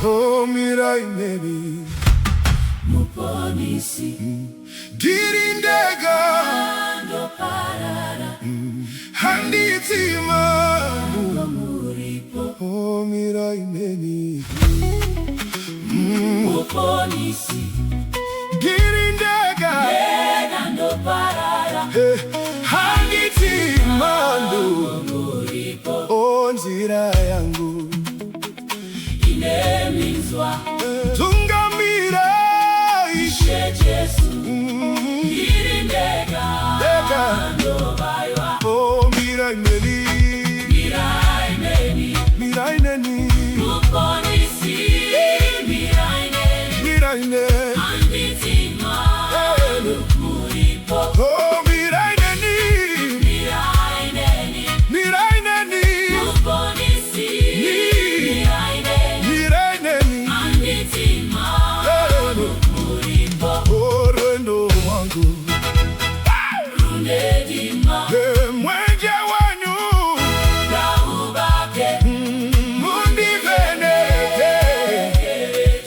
Oh, mirai baby, muponisi girindega ando parara handitima muripo. Oh, mirai baby, muponisi girindega ando parara handitima muripo. Oh, nzira yangu inemizwa tungamira ishe Jesu girindega ando baywa. Oh, mirai baby, Mirai neni mirai neni muponisi mirai neni mirai neni anditima muripo. Oh, mirai neni mirai neni muponisi mirai neni mirai neni anditima muripo. Oh, rwendo wangu Rundedima mwenje wanyu naubake mundiveneke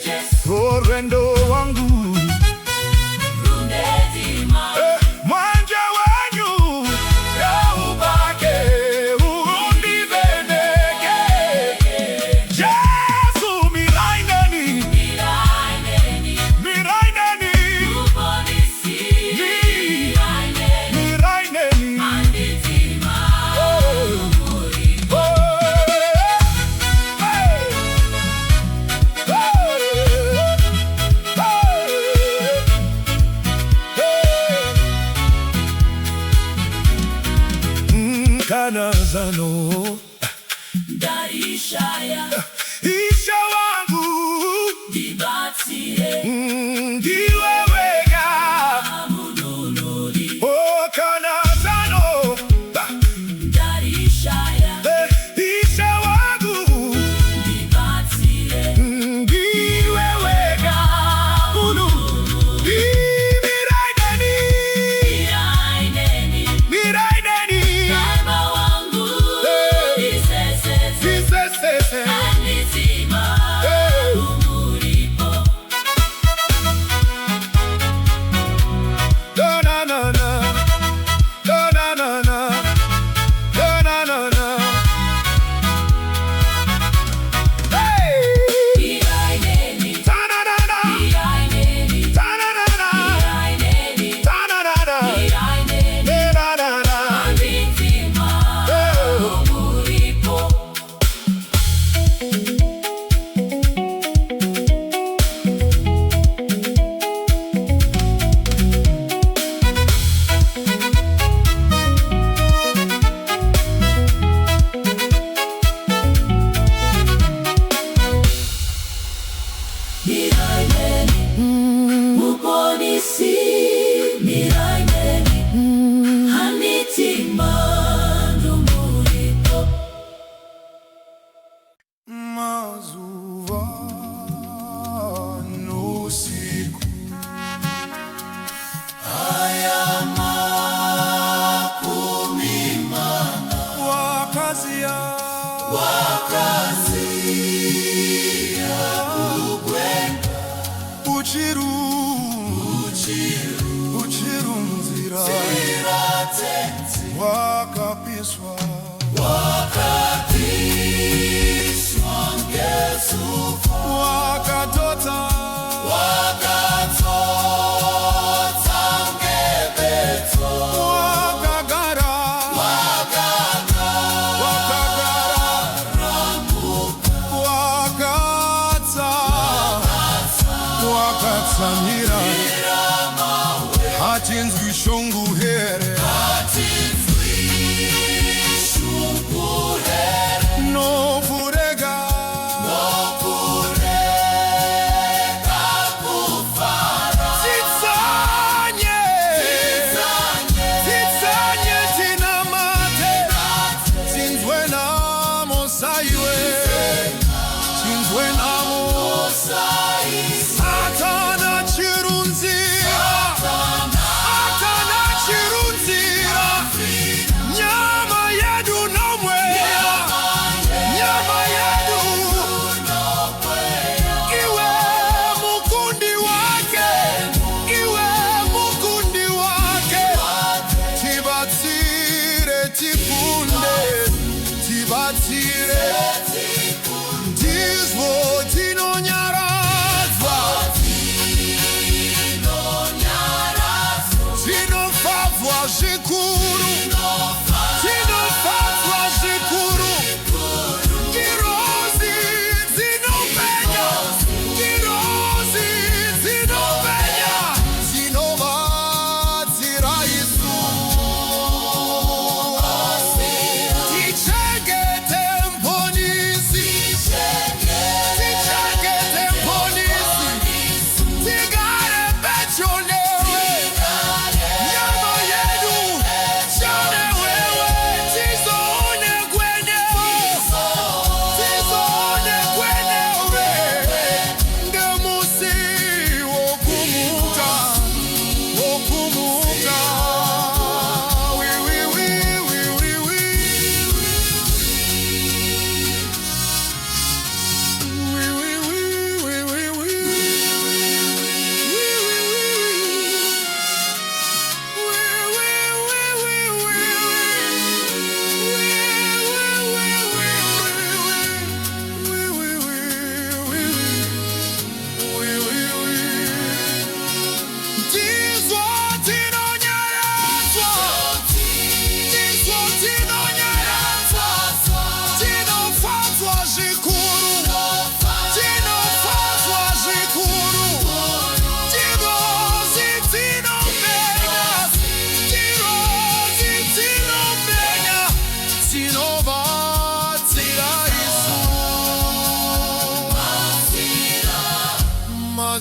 Jesu. Oh, rwendo wangu Rundedima mwenje wanyu yaubake mundiveneke Jesu mirai neni mirai neni mirai neni muponisi mirai neni mirai neni anditima muripo. Kanazano Darishaya isha wangu dibatire ndiwe wega amudunuri. Oh, Kanazano Darishaya isha wangu dibatire ndiwe wega mirai neni mirai neni mirai neni baba wangu isesese Sisesese anditima muripo. Da-na-na-na Da-na-na-na Da-na-na-na Hey! Mirai neni Ta-na-na-na mirai neni Ta-na-na-na mirai neni Ta-na-na-na mirai neni Da-na-na-na anditima muripo. Mirai neni muponisi mirai neni anditima muripo. Mazuva nusiku Haya makumimana wakazia wakazi ya kugwenga uchiru nzira ziratenzi wakapiswa wakatiswa ngezufa wakatota wakatota ngebeto wakagara wakatsamira hatinzwi shungu here novurega titsanye tinamate tinzwe namo saiwe tinzwe namo Satana chirunzi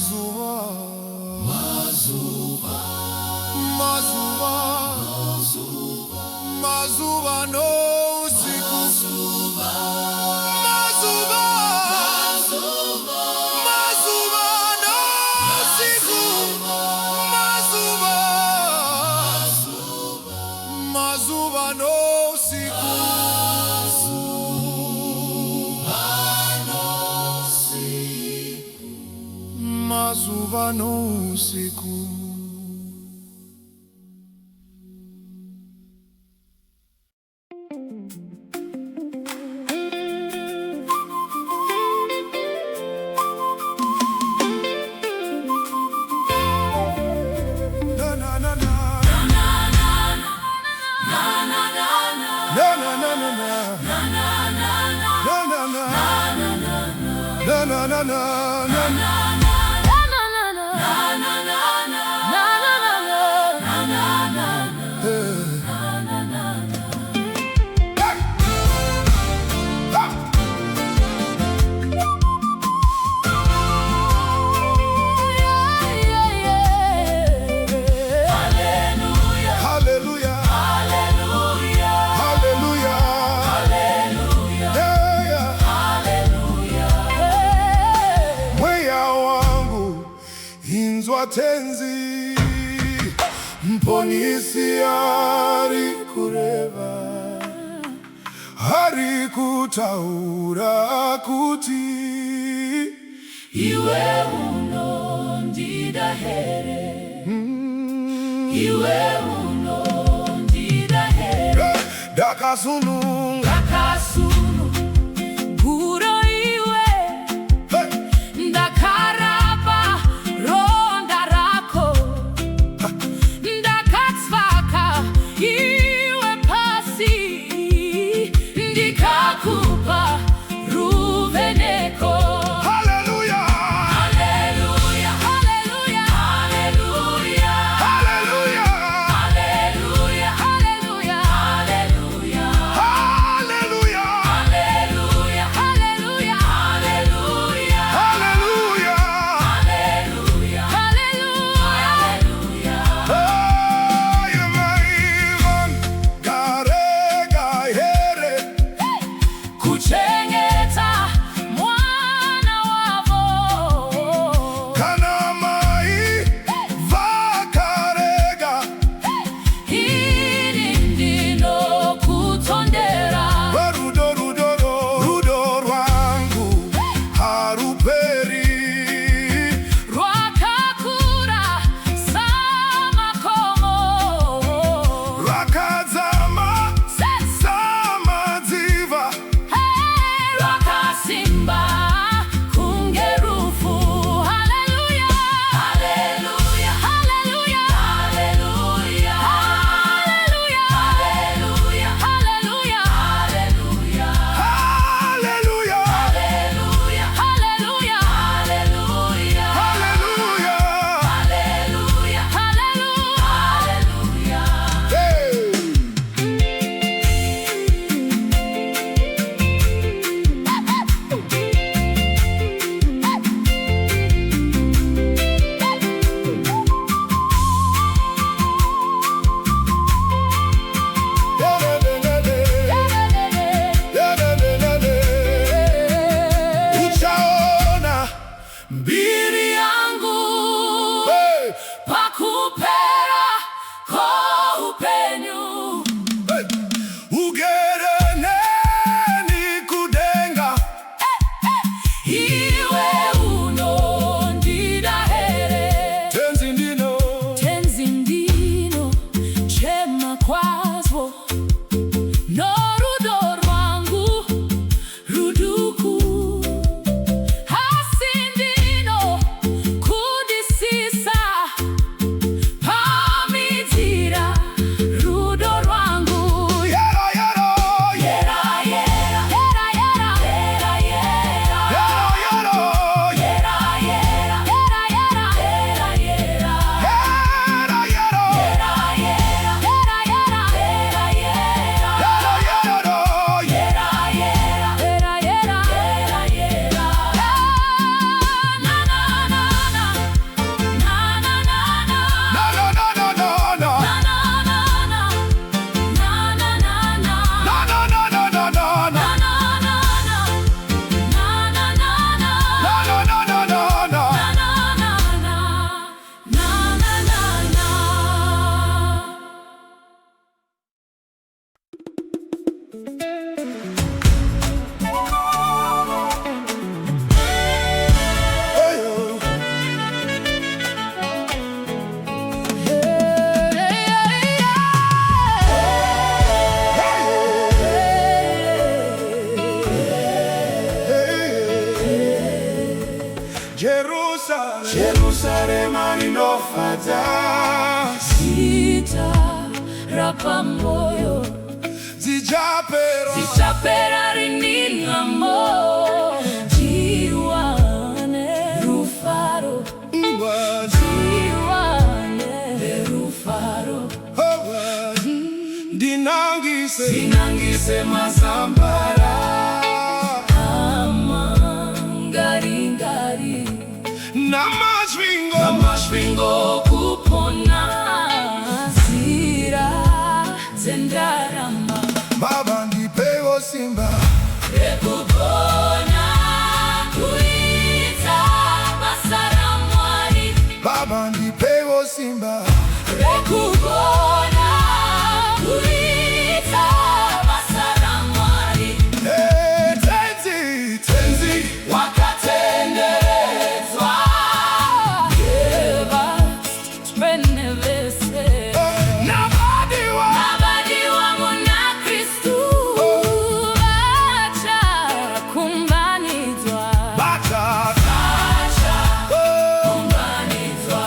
Mazuva, Mazuva, mazuva, Mazuva, mazuva no usiku. Mazuva, Mazuva, Mazuva, mazuva no usiku. Mazuva, mazuva no usiku. Mazuva no usiku. Na na na na. Na na na na. Na na na na. Na na na na. Tenzi mponisi ari kureva ari kutaura kuti iwe unondida here iwe unondida here dakasununga guro iwe ndakaraba ronda rako ndakatsvaka iwe pasi ndikakupa ruveneko. Hallelujah, Hallelujah, hallelujah, hallelujah, hallelujah, hallelujah, hallelujah, hallelujah. Jerusalema rinofadza. Zita rapa moyo zichapera rining'amo. Jiwane rufaro Jiwane rufaro Dinangise mazambara Ngaringari Namashvingo kupona Zira zendarama Baba ndipewo simba rekupona kuita basaramwari. Baba ndipewo simba Rekupona kuita basaramwari. Tenzi Wakatenderezwa Yeva twenevese Nabadiwa muna Kristu Bacha kumbanizwa Bacha kumbanizwa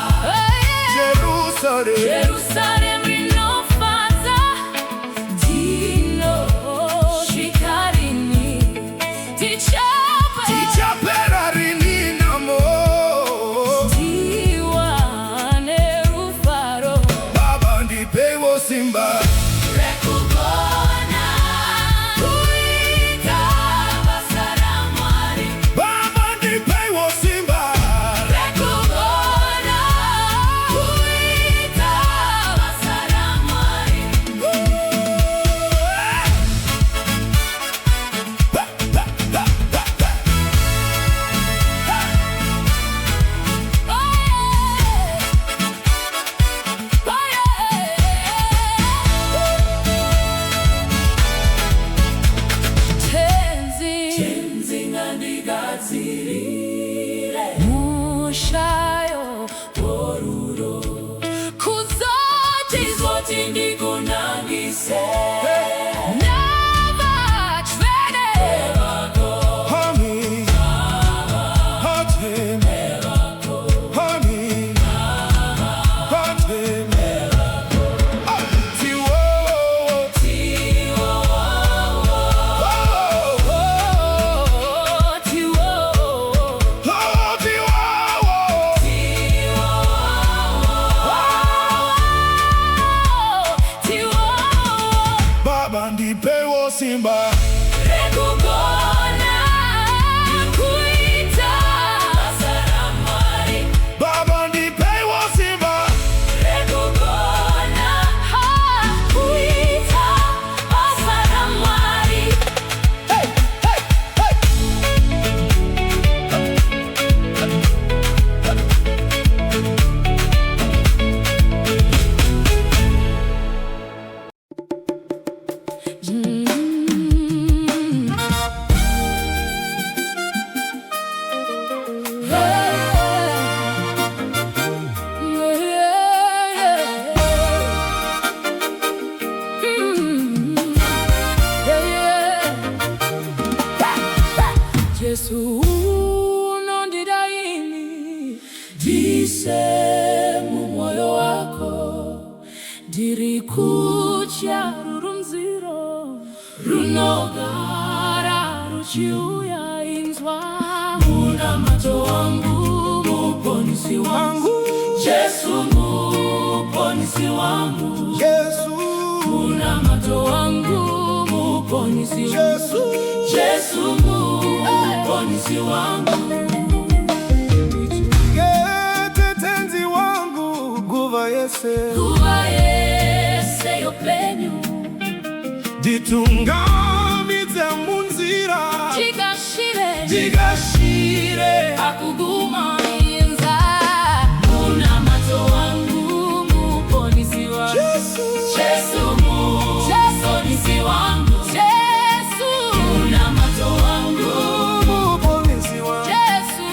Jerusalem rinofadza Dino shikarini Tichapera rininamo. Jiwane rufaro Baba ndipewo simba rekupona kuita basaramwari. Baba ndipewo simba Rekupona kuita basaramwari. Tenzi ngandigadzirire mushayo woruro kuzoti ndikunangise navachvene Honey Hot him Honey Hot him Tiwo Baba ndipewo simba Rekupona kuita basaramwari. Baba ndipewo simba Rekupona kuita basaramwari. Yesu unondidaini dise mu moyo wako dirikucha rurumziro runogara ruchiuya inzwa muna macho wangu muponisi wangu Yesu muponisi wangu Yesu muna macho wangu muponisi wangu Yesu muponisi wangu Tenzi wangu guva yese kuva yese yopenyu Ditungamitse munzira Jigashire akuguma inza muna macho wangu muponisi wangu Yesu muponisi wangu Yesu muna macho wangu muponisi wangu Yesu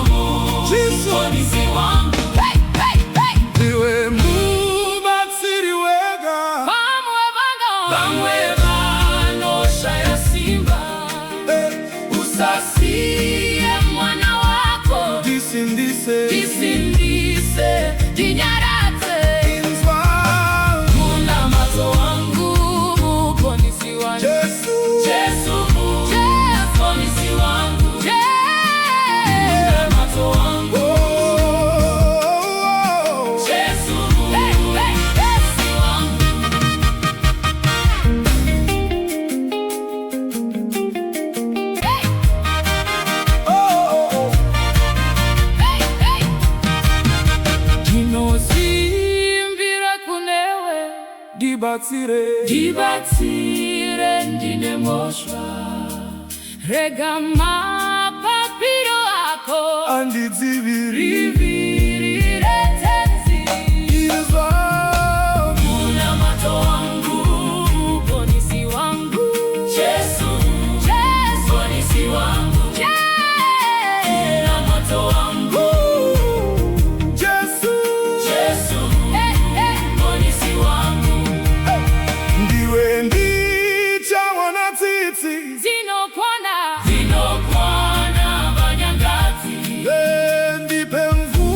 muponisi wangu. Ndiwe mubatsiri wega Bamwe vanoshayasimba usasiye mwana wako ndibatsire ndine mosva rega mapapiro ako andidzivirire tenzi izwa munamato wangu ponisi wangu Yesu ponisi wangu munamato wangu Yesu ponisi wangu ndiwe ndicha wanatsitsi zinokwana banyangati ndipe mvula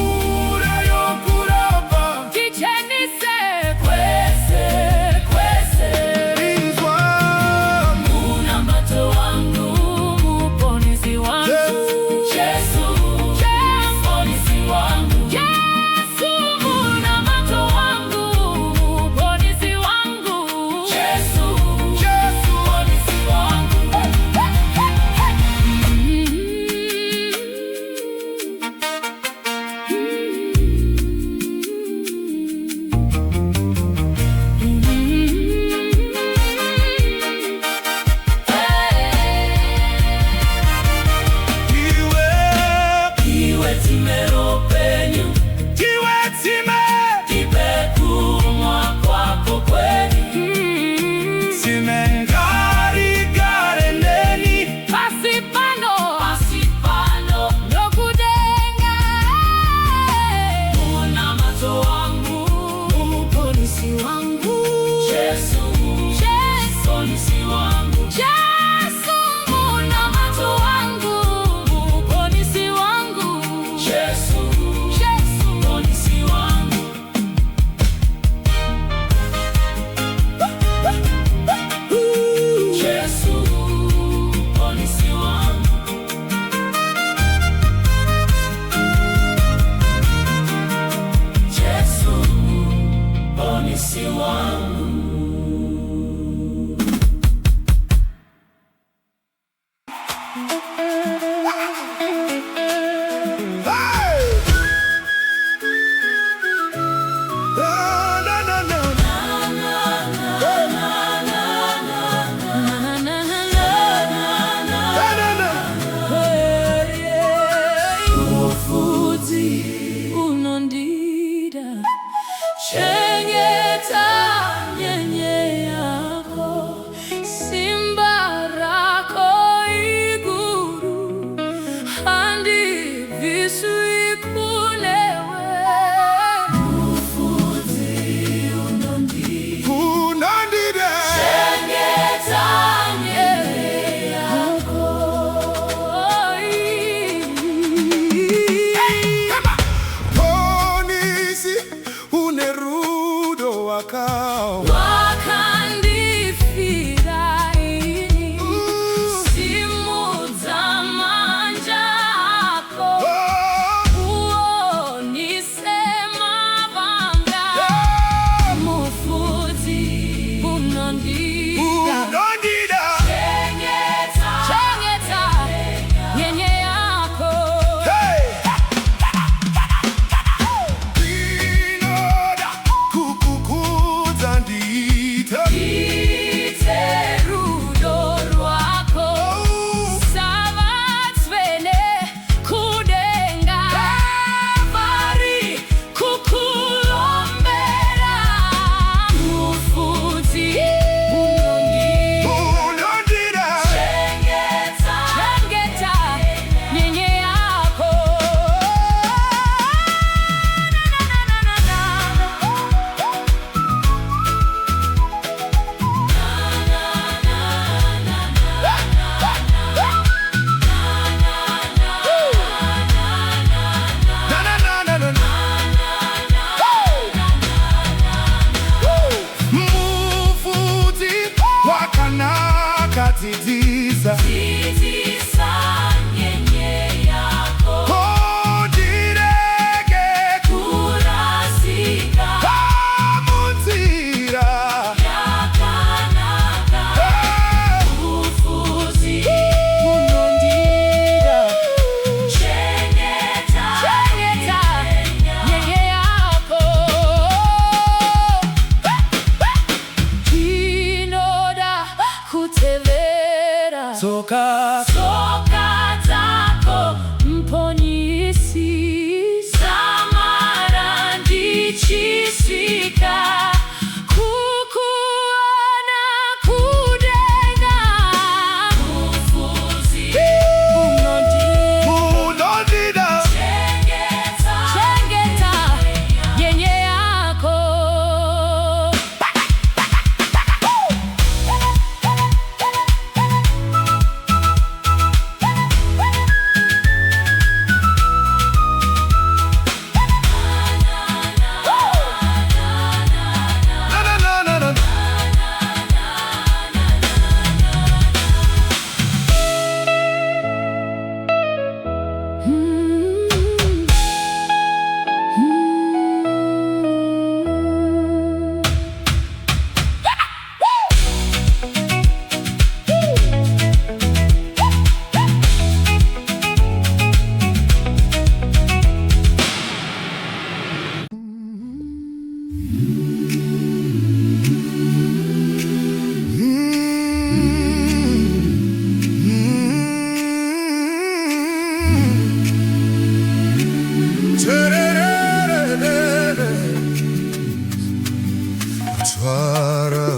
Twara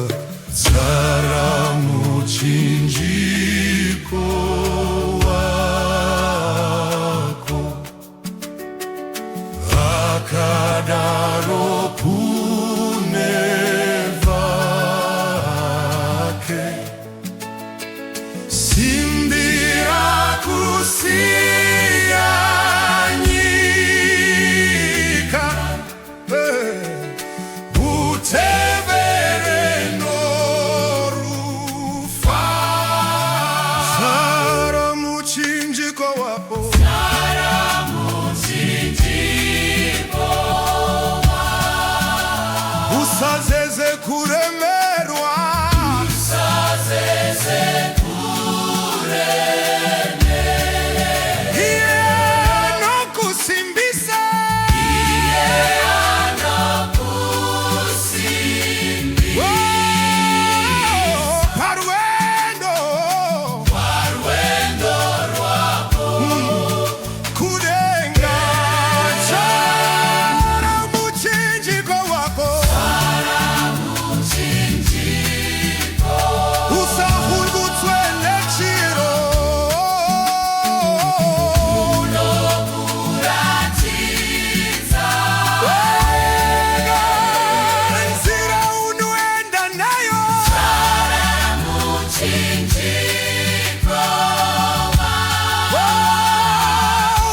muchinjiko wako akadaro punevake simbira kusiyanyika utevere norufa Twara muchinjiko wako usazeze kuremerwa iye nokusimbisa parwendo kurenga Twara muchinjiko wako usahulgutswe nechiro nzira unoenda nayo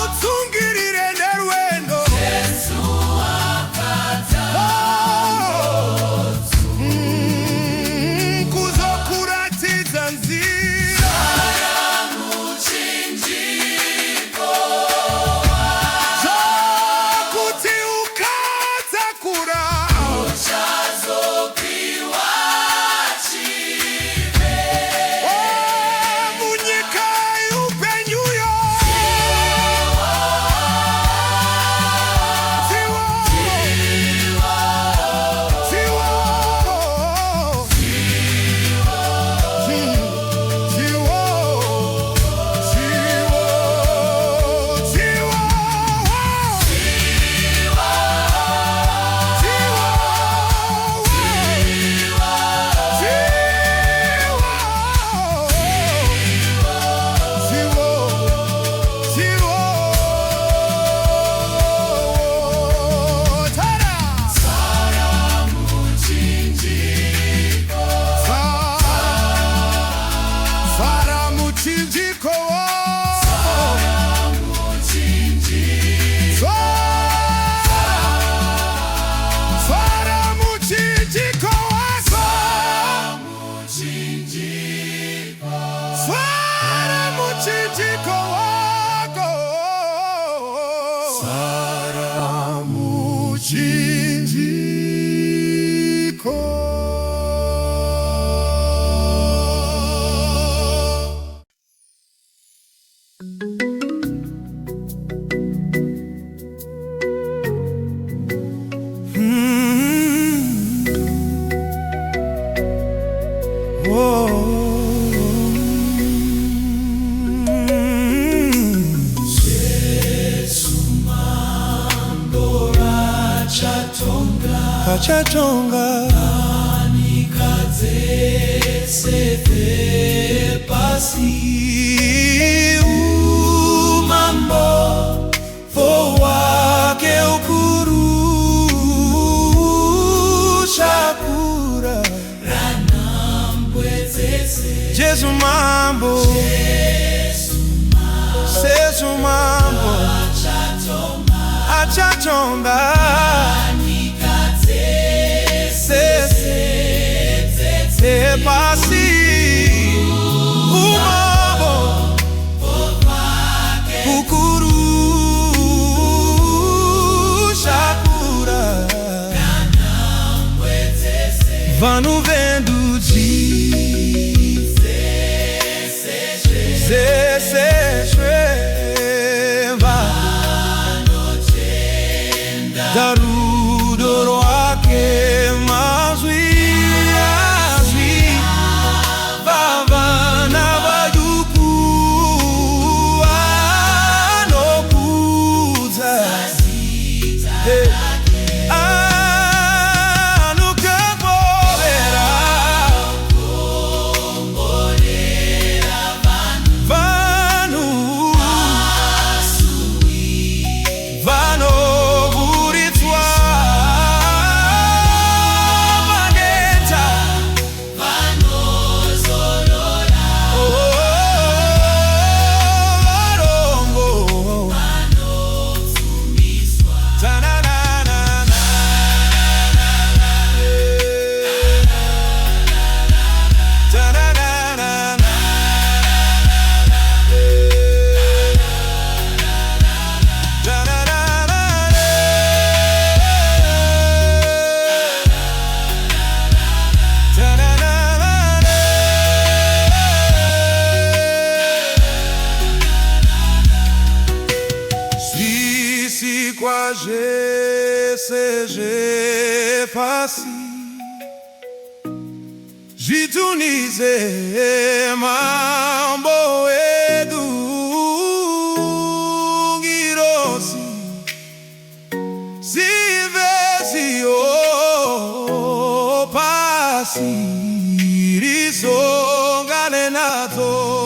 utsungirire nerwendo kuzokuratidza nzira zokuti ukadzakura munyika yupenyuyo Twara muchinjiko Twara muchinjiko wako Twara muchinjiko wako Twara muchinjiko Achatonga Anikadzesete pasi umambo wake ukuru shakura ranambwezese Jesu mambo Sesu mambo Achatonga pasi umambo ukuru shakura vanu vendu darudo rwake mazwi vavana vaduku anokudza anokepo seja fácil, jitunize mambo edu girosi, si vesi o pasi risongane nato.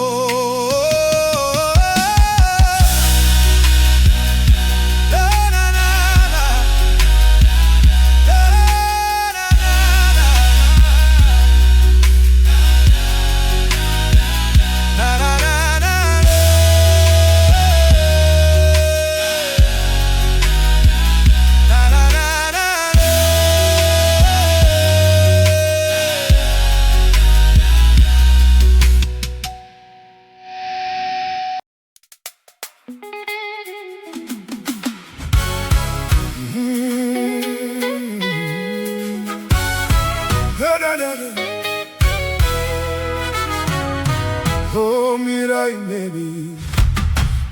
Oh, mirai baby,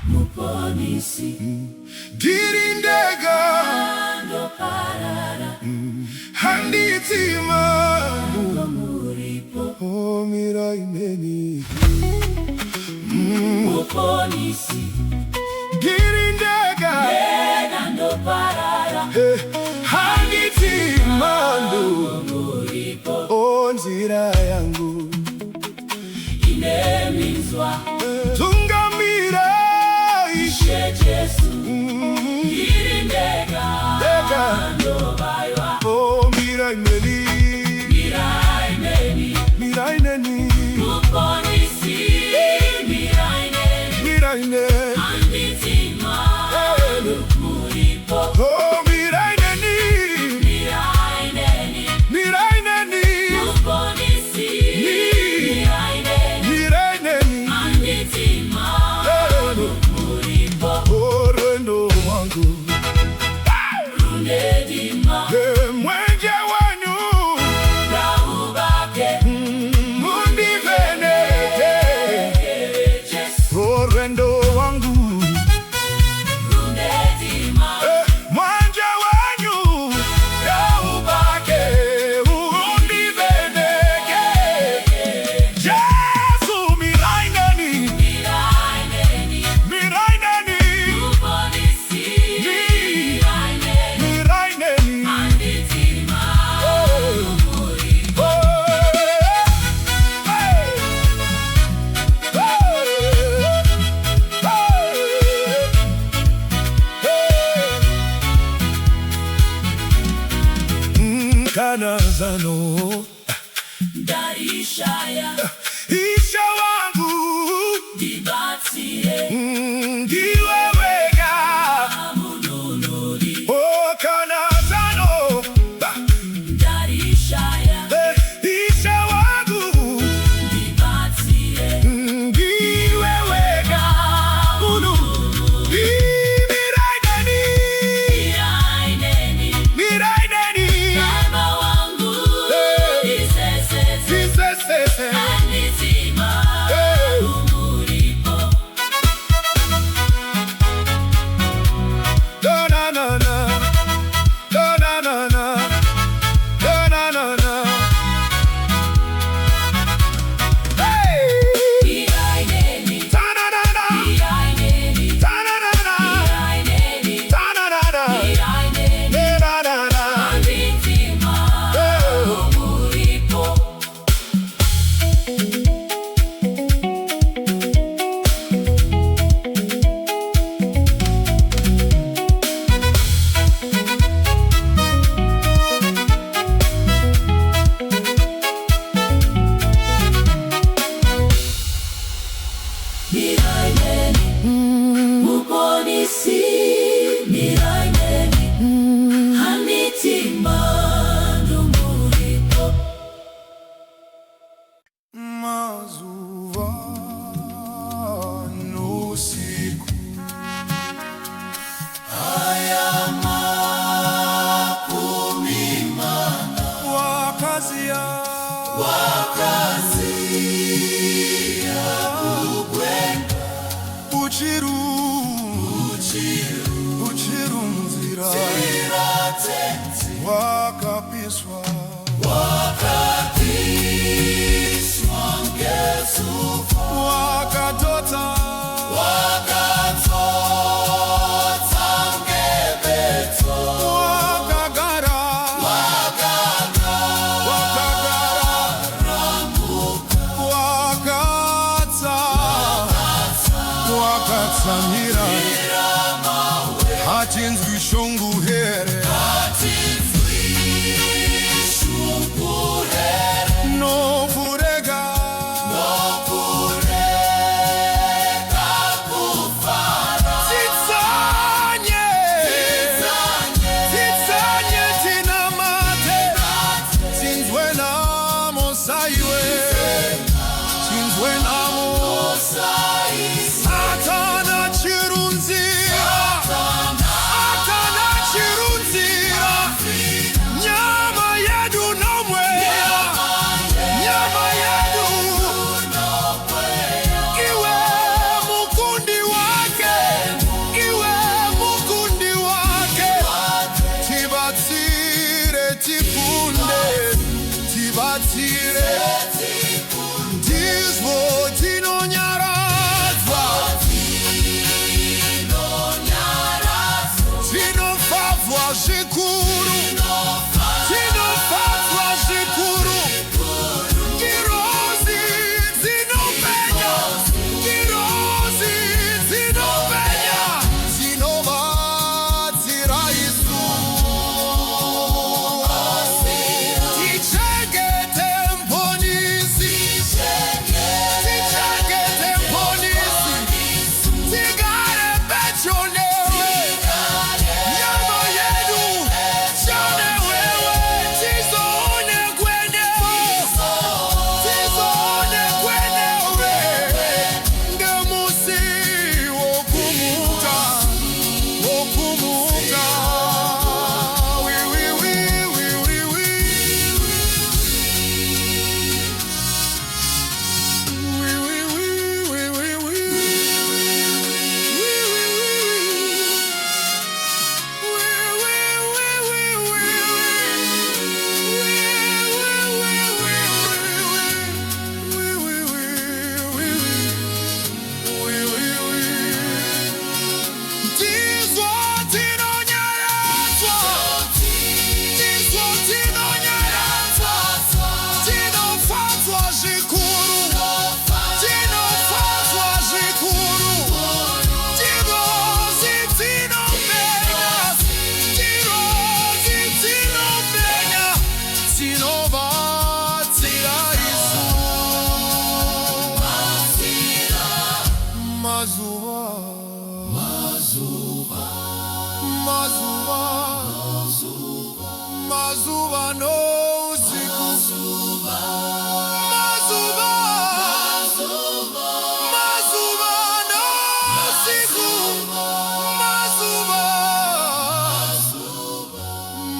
muponisi dirindega ando parara handitima muripo. Oh, mirai baby, muponisi dirindega ando parara handitima muripo. Oh, nzira yangu inemizwa tungamira ishe Jesu irindega ando baywa. Oh, mirai meni mirai neni muponisi mirai ne anditima muripo. Oh, mirai neni muponisi mirai neni anditima muripo. Oh, rwendo wangu Rundedima mwenje wanyu raubake mundivenete. Jesu. Oh, rwendo wangu Rundedima mwenje wanyu raubake mundivenete. Jesu, mirai neni mirai neni muponisi mirai neni anditima muripo. Kanazano Darishaya isha wangu dibatie ndiwewega. amununuri. Oh, Kanazano Darishaya isha wangu dibatie ndiwewega. Mirai neni baba wangu isesese isesese. anditima muripo. Da na na na, da na na na, da na na na. Hey! Mirai neni Ta na na na, mirai neni ta na na na, mirai neni ta na na na, mirai neni da na na na. anditima muripo. Mirai neni muponisi mirai neni anditima muripo. Mazuva no usiku haya makumi mana wakazi ya kukwenda uchiru nzira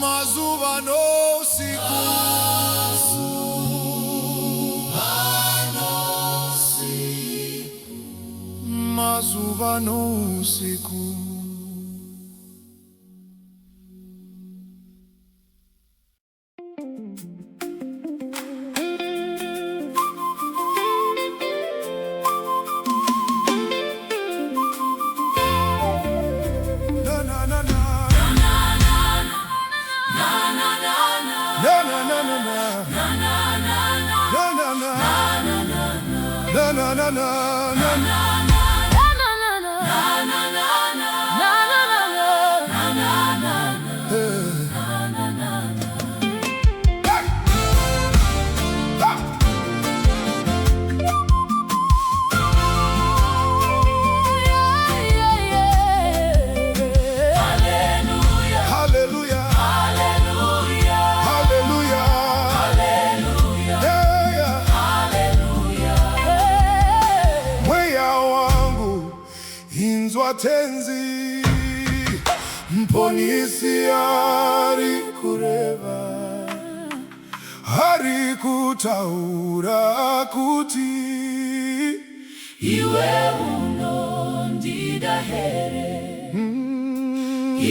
Mazuvano usiku, mazuvano usiku. Tenzi mponisi ari kureva ari kutaura kuti iwe unondidahere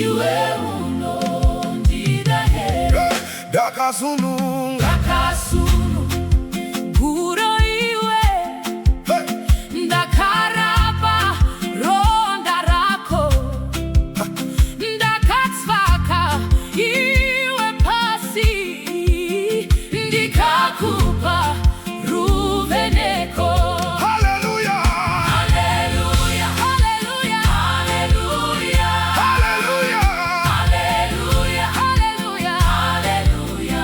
iwe unondidahere dakasununga guro iwe ndakarapa ronda rako ndakatsvaka iwe pasi ndikakupa ruveneko. Haleluya, haleluya, haleluya, haleluya, haleluya, haleluya, haleluya, haleluya.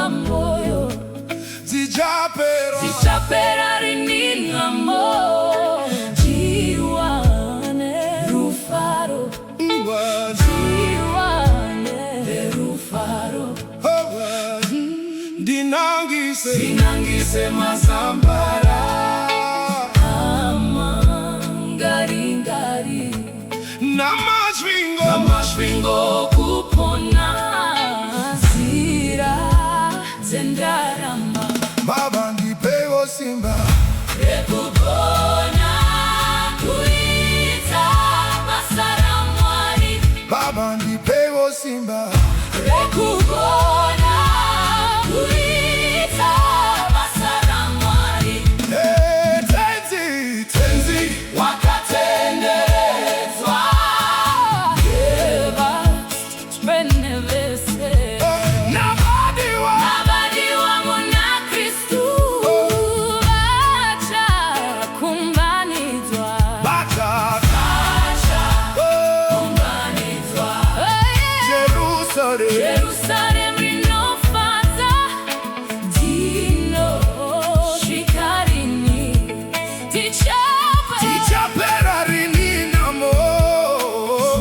wa moyo zichapera riningamo jiwane rufaro jiwane rufaro dinangise mazambara ngaringari namashvingo kupona zira zendarama Baba ndipewo simba rekugona kuita masaramwari Baba ndipewo simba rekugona kuita masaramwari tenzi wakatenderezwa Eva twenevese nabadiwa muna Kristu bacha kumbanizwa kumbanizwa Jerusalem rinofadza dino shikarini tichapera rininamo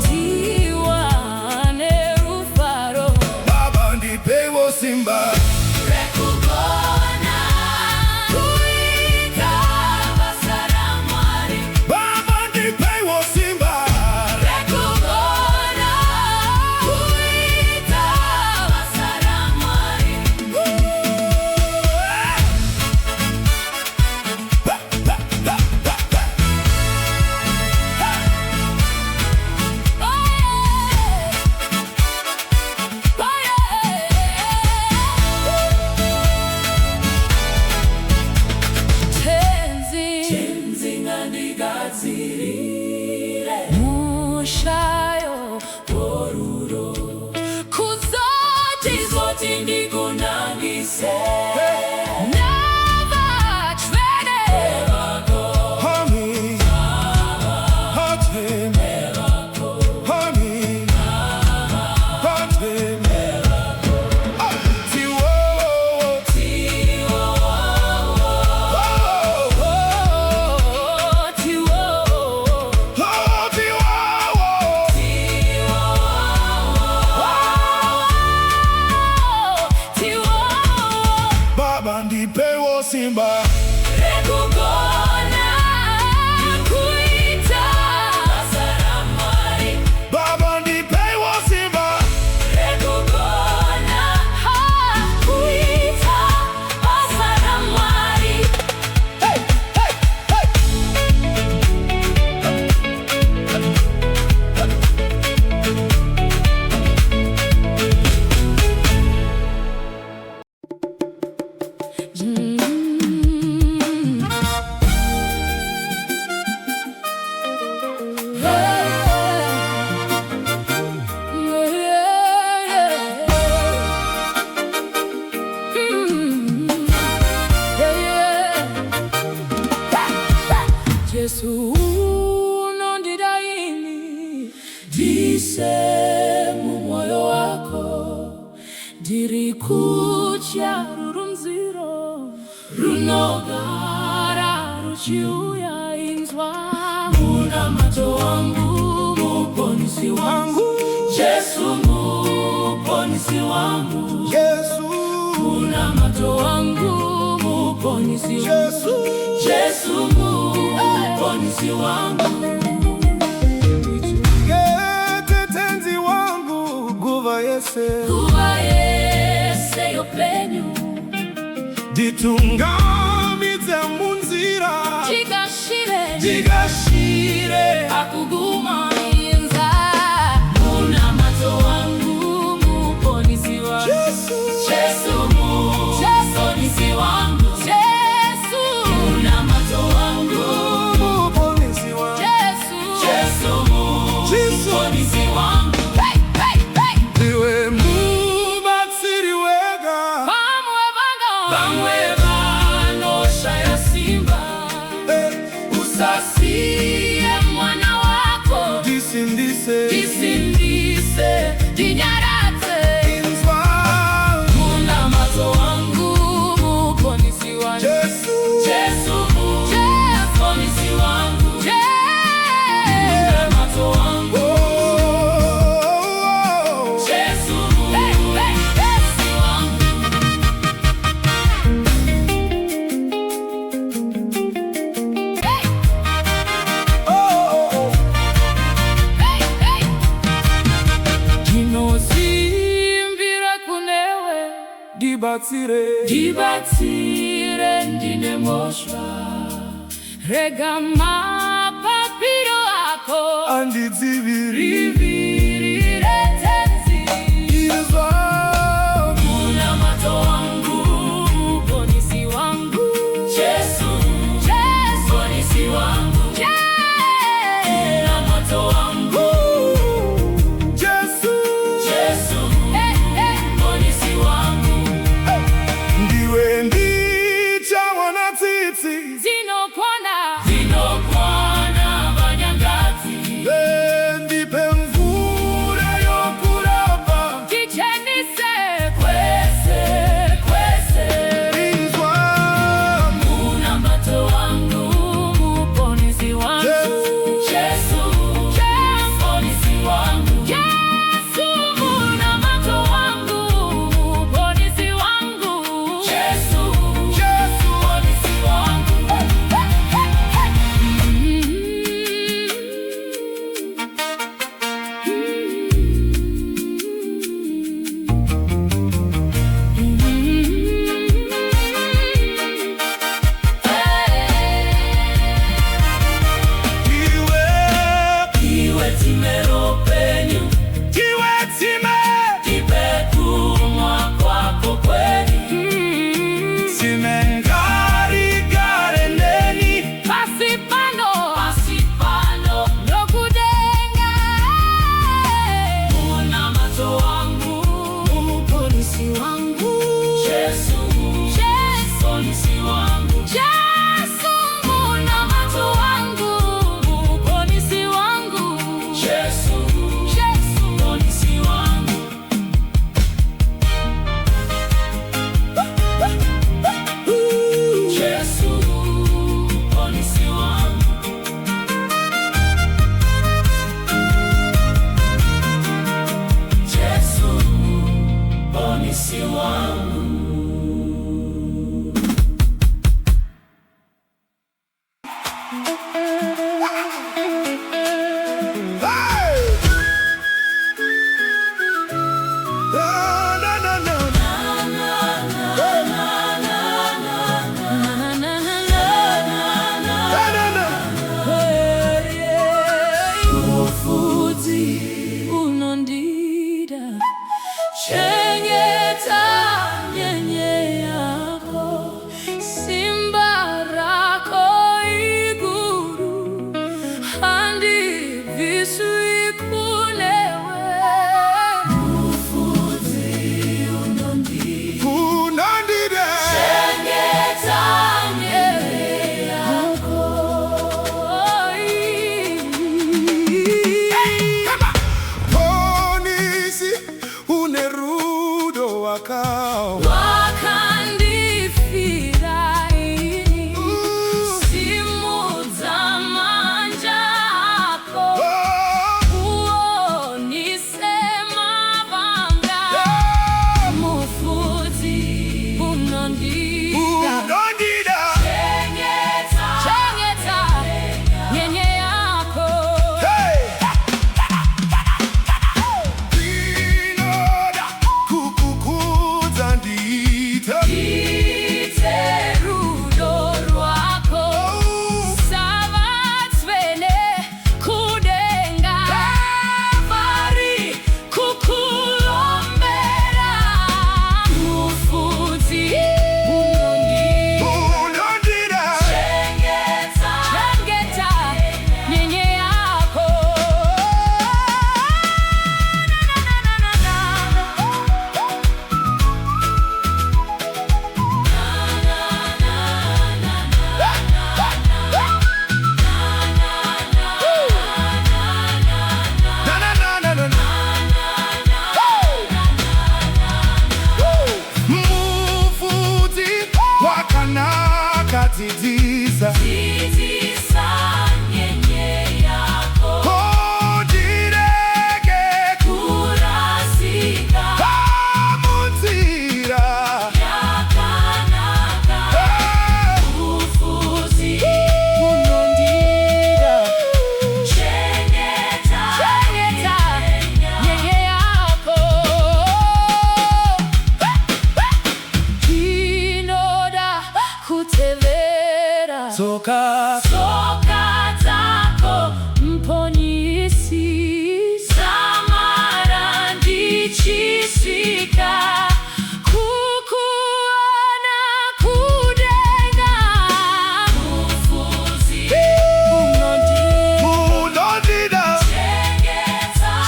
diwane rufaro Baba ndipewo simba rekugona kuita masaramwari Baba ndipewo simba rekugona kuita masaramwari tenzi ngandigadzirire mushayo woruro kuzoti ndigunangise navachvene Honey Baba ndipewo simba rekugona kuita masaramwari Baba ndipewo simba rekugona kuita masaramwari Yesu nondidaini dise mu moyo wako dirikucha rurumziro runogara ruchiuya inzwa muna mato wangu muponisi wangu Yesu muponisi wangu Yesu muna mato wangu muponisi Yesu Yesu muponisi wangu tenzi wangu guva yese yopenyu ditungamitse munzira jigashire akuguma inza muna mato wangu muponisi wangu Yesu muponisi wangu Yesu muna mato wangu muponisi wangu Yesu muponisi wangu Iwe mubatsiri wega Bamwe vanoshaya simba usasiye mwana wako disindise dinyaradze inzwa muna mato Dibatsire ndine mosva rega mapapiro ako andidzivirire tenzi izwa unamato wangu ponisi wangu Yesu ponisi wangu unamato wangu Yesu ponisi wangu ndiwe ndicha wanatsitsi zinokwana vanyangati ndipe mvura yokurapa tichenise kwese izwa unamato wangu muponisi wangu Yesu ponisi wangu Yesu unamato wangu muponisi wangu Yesu ponisi wangu iwe timero penyu tipekumwa kwako kweli simengarigareneni pasipano nokudenga unamato wangu muponisi wangu Yesu ponisi wangu Yesu unamato wangu muponisi wangu Yesu ponisi wangu Yesu ponisi wangu Yesu ponisi wangu Ufudzi unondida chengeta nyenye yako simba rako iguru handi visu ikulewe ufudzi unondida chengeta nyenye yako ponisi unerudo wakao wakandifira ini simudza manja ako uonise mavanga mufudzi unondida chengeta nyenye yako inoda kukukudza ndita rudo rwako savatsvene kudenga vari kukulombera mufudzi unondida chengeta nyenye yako mufudzi wakanaka dzidzisa dzidzisa nyenye yako odirege kurasika pamunzira yakanaka ufudzi unondida chengeta nyenye yako soka zako mponyisi samara ndichisika kukuona kudenga mufuzi unondida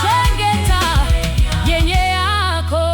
chengeta yenye yako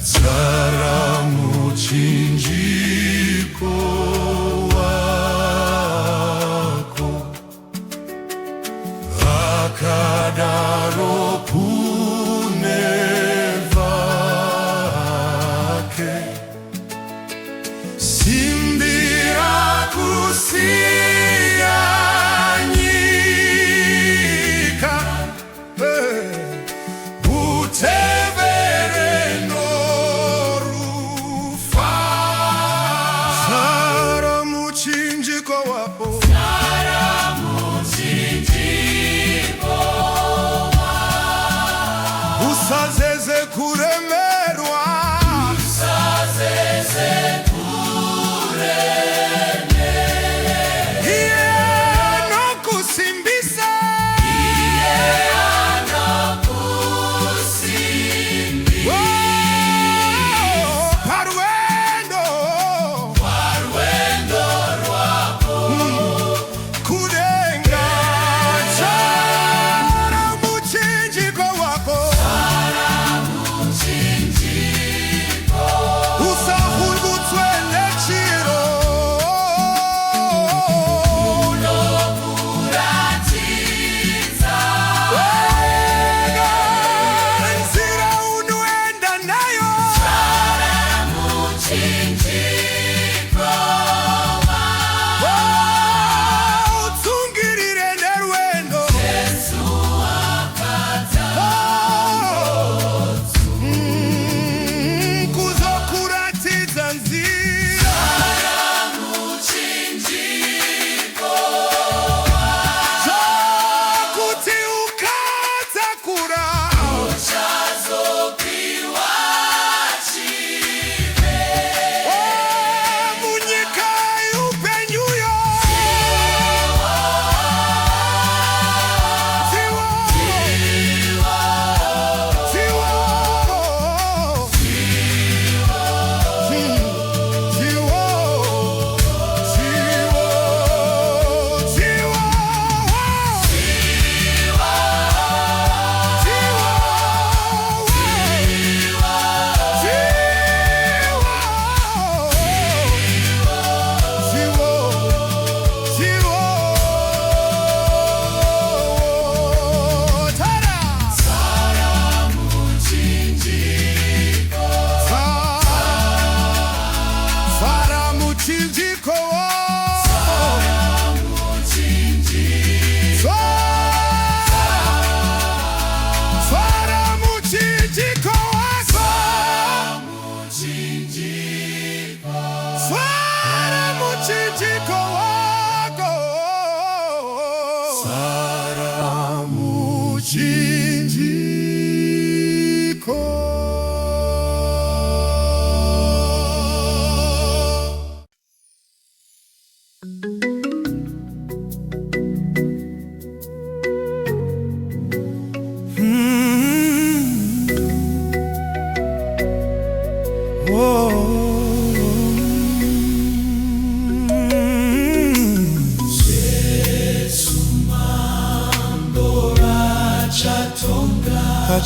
Twara muchinjiko wako akadaro punevake simbira kusiyanyika utevereno Sara muchinjiko wako usazeze kuremerwa iye anokusimbisa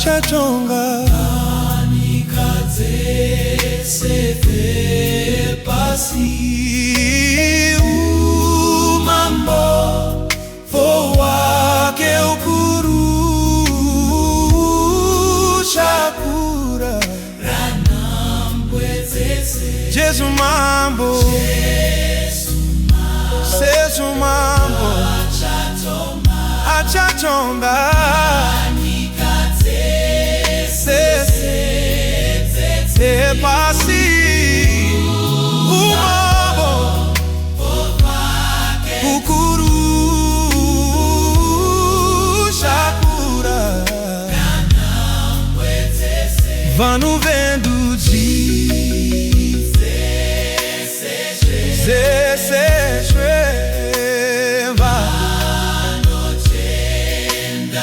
achachonga sefe pasi umambo fo wake ukuru shakura Jesu mambo Jesu mambo achachonga sefe pasi umambo ukuru shakura vanu vendo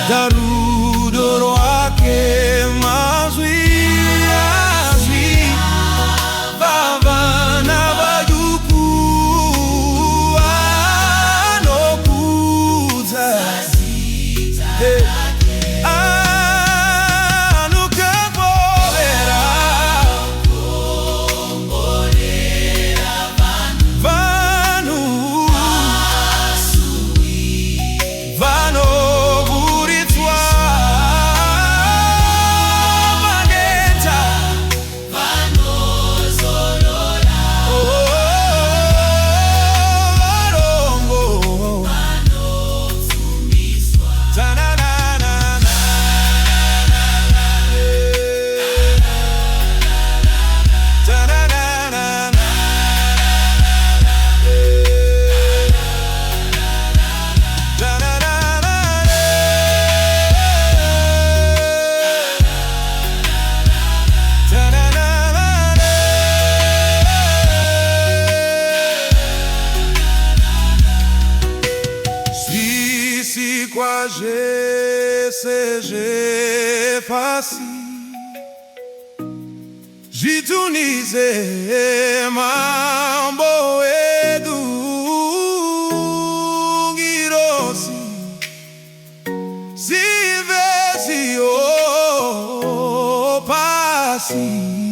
Darudoro ake mazwi azwi Vavana vayuku anokuza Anukapolera Vanu Vano Kwa seje fasi jitunize mambo edu girosi sivesi o pasi